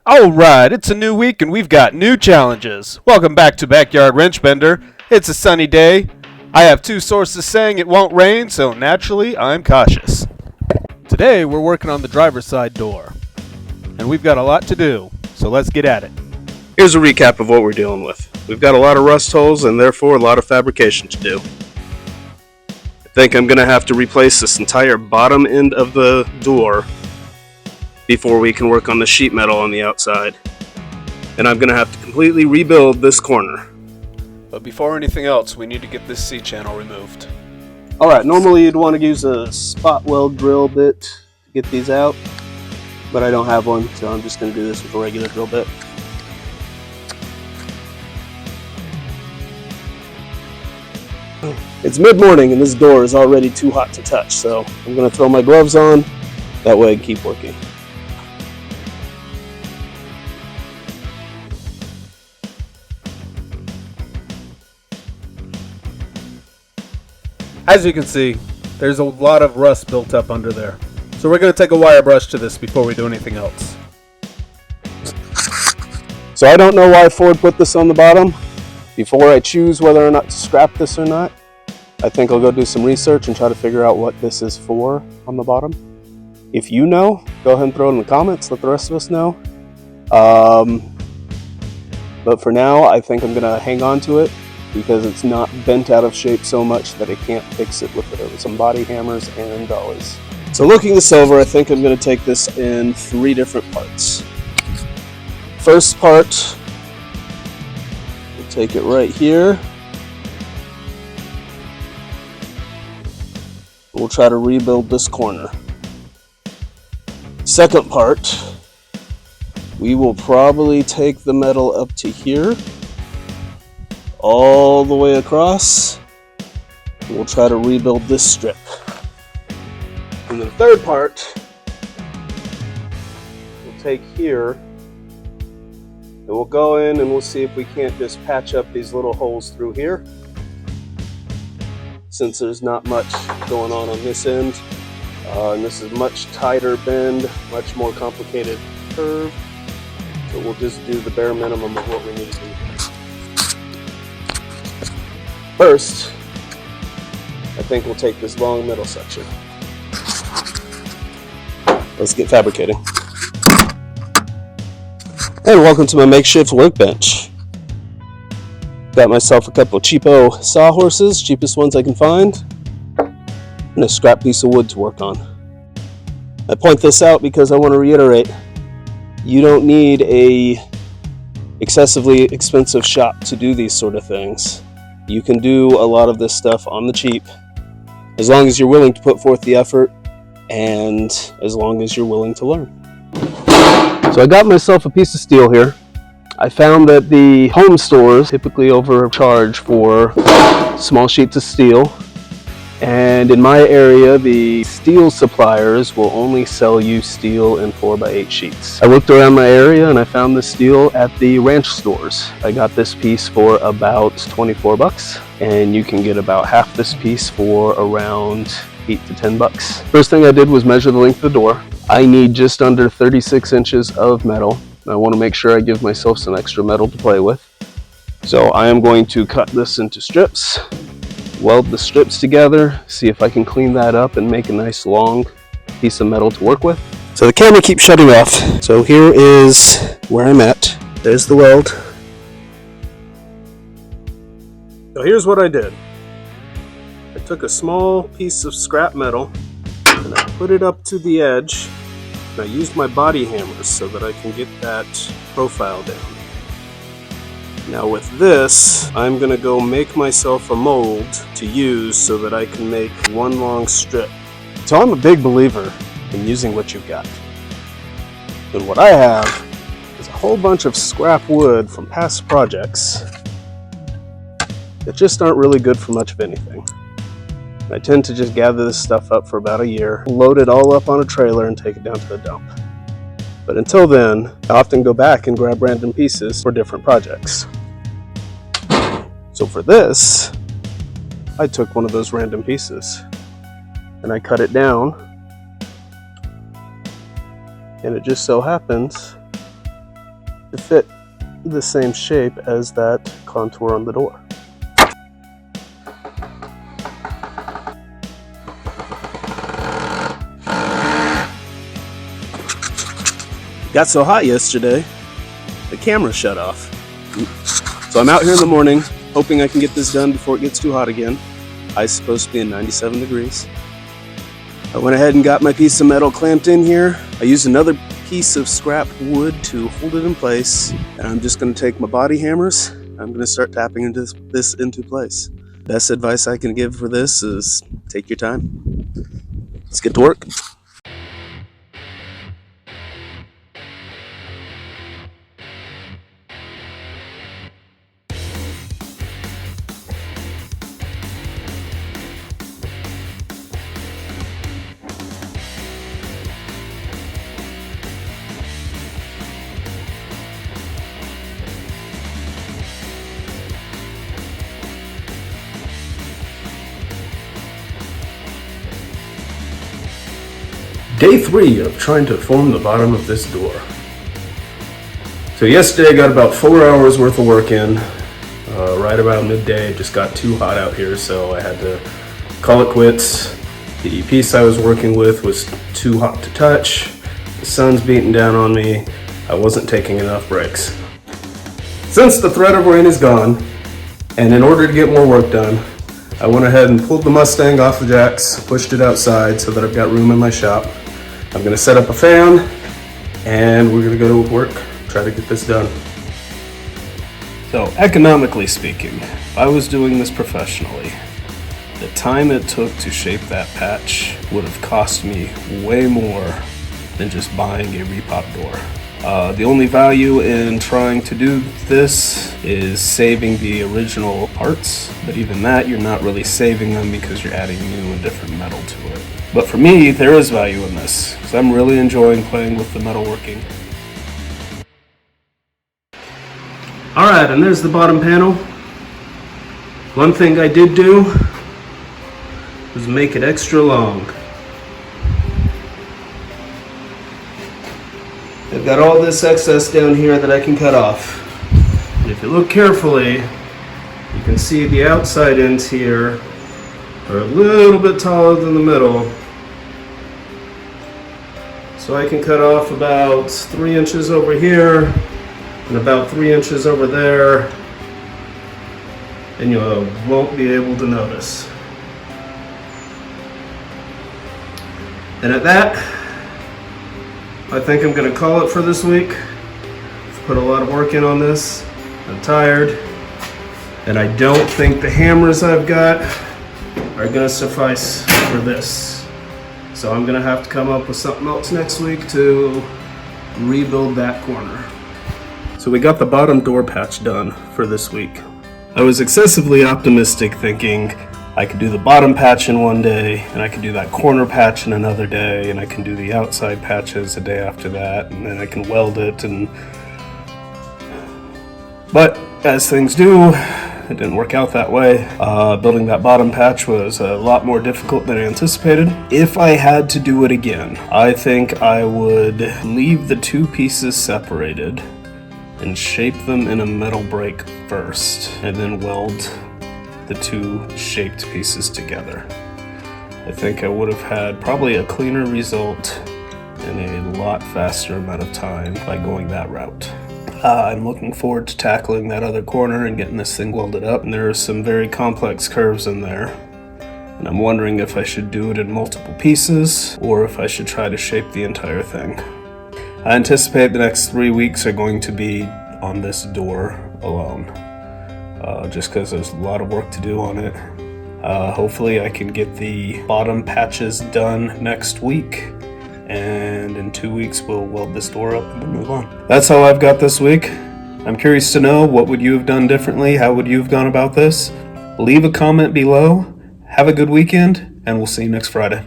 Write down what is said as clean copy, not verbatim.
Alright, it's a new week and we've got new challenges. Welcome back to Backyard Wrench Bender. It's a sunny day. I have two sources saying it won't rain, so naturally I'm cautious. Today we're working on the driver's side door. And we've got a lot to do, so let's get at it. Here's a recap of what we're dealing with. We've got a lot of rust holes and therefore a lot of fabrication to do. I think I'm going to have to replace this entire bottom end of the door before we can work on the sheet metal on the outside. And I'm going to have to completely rebuild this corner. But before anything else, we need to get this C-channel removed. Alright, normally you'd want to use a spot weld drill bit to get these out, but I don't have one, so I'm just going to do this with a regular drill bit. It's mid-morning and this door is already too hot to touch, so I'm going to throw my gloves on, that way I can keep working. As you can see, there's a lot of rust built up under there. So we're going to take a wire brush to this before we do anything else. So I don't know why Ford put this on the bottom. Before I choose whether or not to scrap this or not, I think I'll go do some research and try to figure out what this is for on the bottom. If you know, go ahead and throw it in the comments, let the rest of us know. But for now, I think I'm going to hang on to it because it's not bent out of shape so much that I can't fix it with some body hammers and dollies. So looking this over, I think I'm going to take this in 3 different parts. First part, we'll take it right here. We'll try to rebuild this corner. Second part, we will probably take the metal up to here, all the way across. We'll try to rebuild this strip. And the third part, we'll take here, and we'll go in and we'll see if we can't just patch up these little holes through here. Since there's not much going on this end, and this is much tighter bend, much more complicated curve, so we'll just do the bare minimum of what we need to do. First, I think we'll take this long middle section. Let's get fabricating. And welcome to my makeshift workbench. Got myself a couple of cheapo sawhorses, cheapest ones I can find, and a scrap piece of wood to work on. I point this out because I want to reiterate, you don't need a excessively expensive shop to do these sort of things. You can do a lot of this stuff on the cheap, as long as you're willing to put forth the effort, and as long as you're willing to learn. So I got myself a piece of steel here. I found that the home stores typically overcharge for small sheets of steel, and in my area the steel suppliers will only sell you steel in 4x8 sheets. I looked around my area and I found this steel at the ranch stores. I got this piece for about 24 bucks, and you can get about half this piece for around 8 to 10 bucks. First thing I did was measure the length of the door. I need just under 36 inches of metal. I want to make sure I give myself some extra metal to play with. So I am going to cut this into strips, weld the strips together, see if I can clean that up and make a nice long piece of metal to work with. So the camera keeps shutting off. So here is where I'm at. There's the weld. So here's what I did. I took a small piece of scrap metal and I put it up to the edge. And I used my body hammers so that I can get that profile down. Now with this, I'm going to go make myself a mold to use so that I can make one long strip. So I'm a big believer in using what you've got. And what I have is a whole bunch of scrap wood from past projects that just aren't really good for much of anything. I tend to just gather this stuff up for about a year, load it all up on a trailer and take it down to the dump. But until then, I often go back and grab random pieces for different projects. So for this, I took one of those random pieces and I cut it down, and it just so happens to fit the same shape as that contour on the door. Got so hot yesterday, the camera shut off. So I'm out here in the morning, hoping I can get this done before it gets too hot again. Ice is supposed to be in 97 degrees. I went ahead and got my piece of metal clamped in here. I used another piece of scrap wood to hold it in place. And I'm just gonna take my body hammers. I'm gonna start tapping this into place. Best advice I can give for this is take your time. Let's get to work. Day 3 of trying to form the bottom of this door. So yesterday I got about 4 hours worth of work in. Right about midday, it just got too hot out here, so I had to call it quits. The piece I was working with was too hot to touch. The sun's beating down on me. I wasn't taking enough breaks. Since the threat of rain is gone, and in order to get more work done, I went ahead and pulled the Mustang off the jacks, pushed it outside so that I've got room in my shop. I'm gonna set up a fan, and we're gonna go to work, try to get this done. So, economically speaking, if I was doing this professionally, the time it took to shape that patch would have cost me way more than just buying a repop door. The only value in trying to do this is saving the original parts, but even that, you're not really saving them because you're adding new and different metal to it. But for me, there is value in this, because I'm really enjoying playing with the metalworking. Alright, and there's the bottom panel. One thing I did do was make it extra long. I've got all this excess down here that I can cut off. And if you look carefully, you can see the outside ends here are a little bit taller than the middle. So I can cut off about 3 inches over here and about 3 inches over there, and you won't be able to notice. And at that, I think I'm going to call it for this week. I've put a lot of work in on this. I'm tired. And I don't think the hammers I've got are going to suffice for this. So I'm going to have to come up with something else next week to rebuild that corner. So we got the bottom door patch done for this week. I was excessively optimistic, thinking I could do the bottom patch in one day, and I could do that corner patch in another day, and I can do the outside patches a day after that, and then I can weld it. But as things do, it didn't work out that way. Building that bottom patch was a lot more difficult than I anticipated. If I had to do it again, I think I would leave the two pieces separated and shape them in a metal brake first, and then weld the two shaped pieces together. I think I would have had probably a cleaner result in a lot faster amount of time by going that route. I'm looking forward to tackling that other corner and getting this thing welded up, and there are some very complex curves in there, and I'm wondering if I should do it in multiple pieces or if I should try to shape the entire thing. I anticipate the next 3 weeks are going to be on this door alone. Just because there's a lot of work to do on it. Hopefully I can get the bottom patches done next week, and in 2 weeks we'll weld this door up and then move on. That's all I've got this week. I'm curious to know, what would you have done differently? How would you have gone about this? Leave a comment below. Have a good weekend, and we'll see you next Friday.